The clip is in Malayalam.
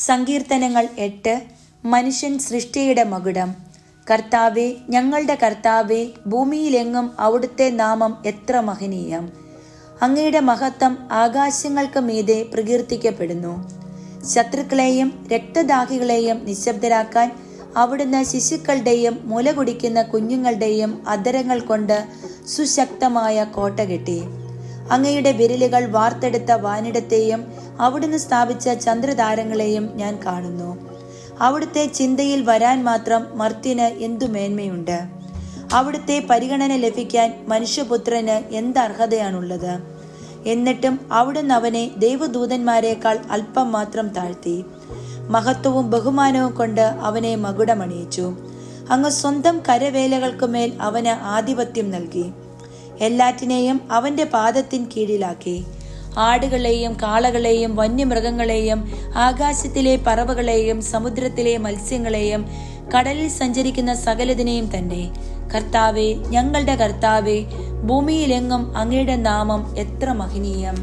സങ്കീർത്തനങ്ങൾ 8. മനുഷ്യൻ സൃഷ്ടിയുടെ മകുടം. കർത്താവേ, ഞങ്ങളുടെ കർത്താവേ, ഭൂമിയിലെങ്ങും അവിടുത്തെ നാമം എത്ര മഹനീയം! അങ്ങയുടെ മഹത്വം ആകാശങ്ങൾക്ക് മീതെ പ്രകീർത്തിക്കപ്പെടുന്നു. ശത്രുക്കളെയും രക്തദാഹികളെയും നിശബ്ദരാക്കാൻ അവിടുന്ന് ശിശുക്കളുടെയും മുല കുടിക്കുന്ന കുഞ്ഞുങ്ങളുടെയും അധരങ്ങൾ കൊണ്ട് സുശക്തമായ കോട്ട കെട്ടി. അങ്ങയുടെ വിരലുകൾ വാർത്തെടുത്ത വാനിടത്തെയും അവിടുന്ന് സ്ഥാപിച്ച ചന്ദ്രതാരങ്ങളെയും ഞാൻ കാണുന്നു. അവിടുത്തെ ചിന്തയിൽ വരാൻ മാത്രം മർത്യന് എന്തു മേന്മയുണ്ട്! അവിടുത്തെ പരിഗണന ലഭിക്കാൻ മനുഷ്യപുത്രന് എന്ത് അർഹതയാണുള്ളത്! എന്നിട്ടും അവിടുന്ന് അവനെ ദൈവദൂതന്മാരെക്കാൾ അല്പം മാത്രം താഴ്ത്തി. മഹത്വവും ബഹുമാനവും കൊണ്ട് അവനെ മകുടമണിയിച്ചു. അങ്ങ് സ്വന്തം കരവേലകൾക്കുമേൽ അവന് ആധിപത്യം നൽകി. എല്ലാറ്റിനെയും അവന്റെ പാദത്തിൻ കീഴിലാക്കി. ആടുകളെയും കാളകളെയും വന്യമൃഗങ്ങളെയും ആകാശത്തിലെ പറവകളെയും സമുദ്രത്തിലെ മത്സ്യങ്ങളെയും കടലിൽ സഞ്ചരിക്കുന്ന സകലതിനെയും തന്നെ. കർത്താവേ, ഞങ്ങളുടെ കർത്താവേ, ഭൂമിയിലെങ്ങും അങ്ങയുടെ നാമം എത്ര മഹനീയം!